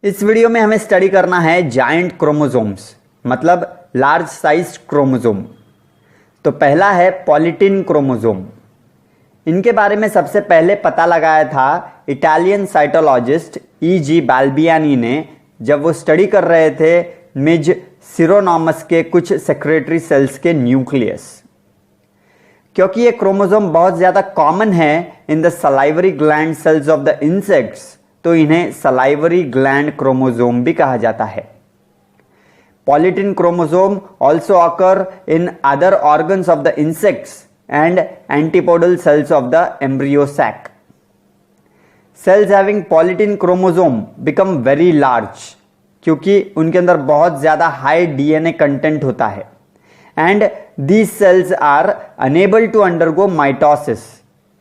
इस वीडियो में हमें स्टडी करना है जायंट क्रोमोसोम्स, मतलब लार्ज साइज क्रोमोसोम। तो पहला है पॉलीटिन क्रोमोसोम। इनके बारे में सबसे पहले पता लगाया था इटालियन साइटोलॉजिस्ट E.G. बाल्बियानी ने, जब वो स्टडी कर रहे थे मिज सिरोनोमस के कुछ सेक्रेटरी सेल्स के न्यूक्लियस। क्योंकि ये क्रोमोसोम बहुत ज्यादा कॉमन है in the salivary gland cells of the insects, तो इन्हें सलाइवरी ग्लैंड क्रोमोसोम भी कहा जाता है। Polytene chromosome also occur in other organs of the insects and antipodal cells of the embryo sac. Cells having polytene chromosome become very large, क्योंकि उनके अंदर बहुत ज्यादा हाई डीएनए कंटेंट होता है। And these cells are unable to undergo mitosis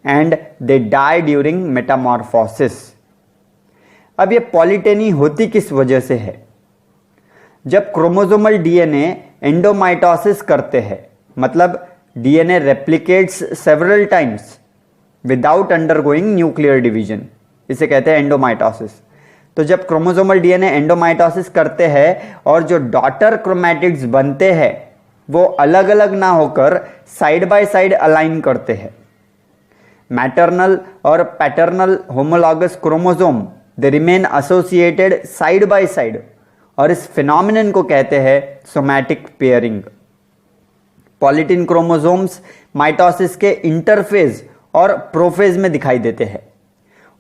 and they die during metamorphosis. अब ये पॉलीटेनी होती किस वजह से है? जब क्रोमोसोमल डीएनए एंडोमाइटोसिस करते हैं, मतलब DNA replicates several times without undergoing nuclear division, इसे कहते हैं एंडोमाइटोसिस। तो जब क्रोमोसोमल डीएनए एंडोमाइटोसिस करते हैं और जो डॉटर क्रोमैटिड्स बनते हैं वो अलग अलग ना होकर साइड बाय साइड अलाइन करते हैं। मैटरनल और paternal homologous chromosome they remain associated side by side, और इस फिनोमिनन को कहते हैं सोमैटिक पेयरिंग। पॉलीटिन क्रोमोसोम्स माइटोसिस के इंटरफेज और प्रोफेज में दिखाई देते हैं।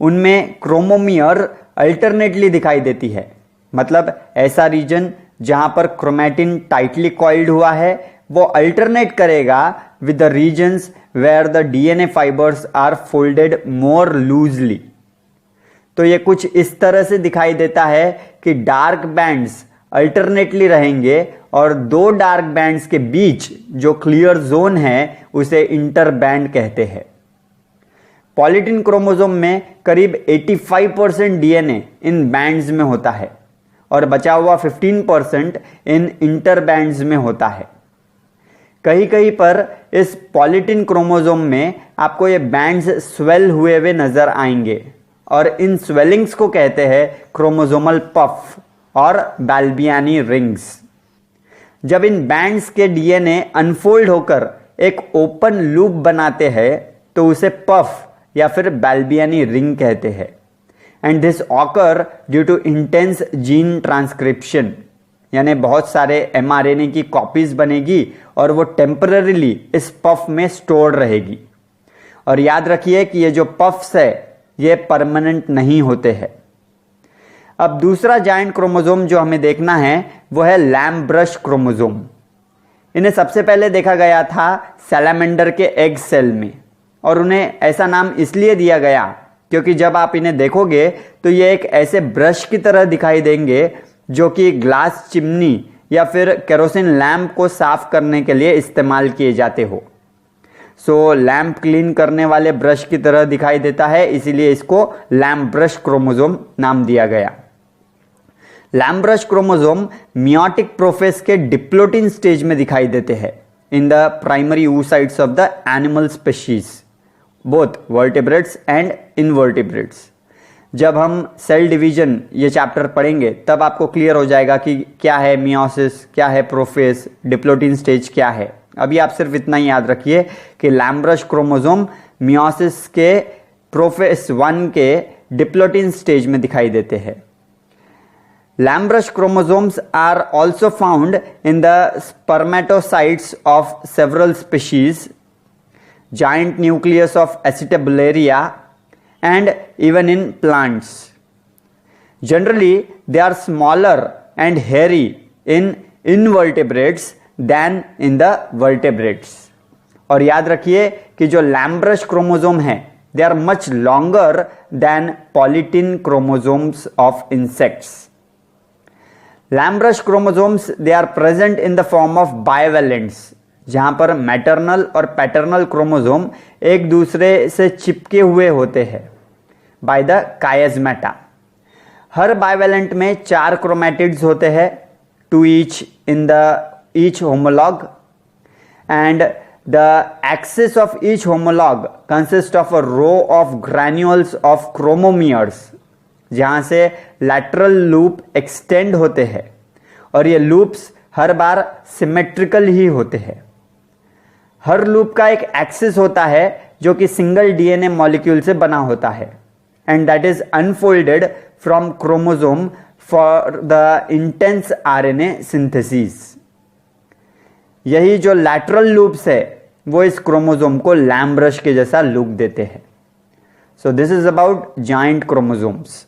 उनमें क्रोमोमियर अल्टरनेटली दिखाई देती है, मतलब ऐसा रीजन जहां पर क्रोमैटिन टाइटली कॉइल्ड हुआ है वो अल्टरनेट करेगा with the regions where the DNA fibres are folded more loosely. तो ये कुछ इस तरह से दिखाई देता है कि डार्क बैंड्स अल्टरनेटली रहेंगे और दो डार्क बैंड्स के बीच जो क्लियर जोन है उसे इंटरबैंड कहते हैं। पॉलीटिन क्रोमोसोम में करीब 85% डीएनए इन बैंड्स में होता है और बचा हुआ 15% इन इंटरबैंड्स में होता है। कहीं कहीं पर इस पॉलीटिन क्रोमोसोम में आपको ये बैंड्स स्वेल हुए हुए नजर आएंगे और इन स्वेलिंग्स को कहते हैं क्रोमोसोमल पफ और बाल्बियानी रिंग्स। जब इन बैंड्स के डीएनए अनफोल्ड होकर एक ओपन लूप बनाते हैं तो उसे पफ या फिर बाल्बियानी रिंग कहते हैं। And this occur due to intense gene transcription, यानी बहुत सारे एमआरएनए की कॉपीज बनेगी और वो टेम्पररीली इस पफ में स्टोर रहेगी। और याद रखिए कि ये जो पफ्स है ये परमानेंट नहीं होते हैं। अब दूसरा जायंट क्रोमोसोम जो हमें देखना है वो है लैम्ब ब्रश क्रोमोसोम। इन्हें सबसे पहले देखा गया था सैलामेंडर के एग सेल में, और उन्हें ऐसा नाम इसलिए दिया गया क्योंकि जब आप इन्हें देखोगे तो ये एक ऐसे ब्रश की तरह दिखाई देंगे जो कि ग्लास चिमनी या फिर केरोसिन लैंप को साफ करने के लिए इस्तेमाल किए जाते हो। सो लैंप क्लीन करने वाले ब्रश की तरह दिखाई देता है, इसीलिए इसको लैम्ब ब्रश क्रोमोसोम नाम दिया गया। Lampbrush chromosome meiotic prophase के डिप्लोटिन स्टेज में दिखाई देते हैं in the primary oocytes of the animal species, both vertebrates and invertebrates. जब हम सेल डिवीजन ये चैप्टर पढ़ेंगे तब आपको क्लियर हो जाएगा कि क्या है मियोसिस, क्या है प्रोफेस, डिप्लोटिन स्टेज क्या है। अभी आप सिर्फ इतना ही याद रखिए कि लैम्ब ब्रश क्रोमोसोम मियोसिस के प्रोफेस 1 के डिप्लोटिन स्टेज में दिखाई देते हैं। Lamb brush chromosomes are also found in the spermatocytes of several species, giant nucleus of Acetabularia, and even in plants. Generally, they are smaller and hairy in invertebrates than in the vertebrates. और याद रखिए कि जो lamb brush chromosome है they are much longer than polytin chromosomes of insects. Lampbrush chromosomes they are present in the form of bivalents, जहां पर maternal और paternal chromosome एक दूसरे से चिपके हुए होते हैं बाय द कायस्मेटा। हर बाइवेलेंट में 4 क्रोमैटिड्स होते हैं, 2 each in the each homologue, and the axis of each homologue consist of a row of granules of chromomeres जहां से लैटरल लूप एक्सटेंड होते हैं और ये लूप्स हर बार सिमेट्रिकल ही होते हैं। हर लूप का एक एक्सिस होता है जो कि सिंगल डीएनए मॉलिक्यूल से बना होता है and that is unfolded from chromosome for the intense RNA synthesis. यही जो लैटरल लूप्स है वो इस क्रोमोसोम को लैम ब्रश के जैसा लुक देते हैं। So this is about giant chromosomes.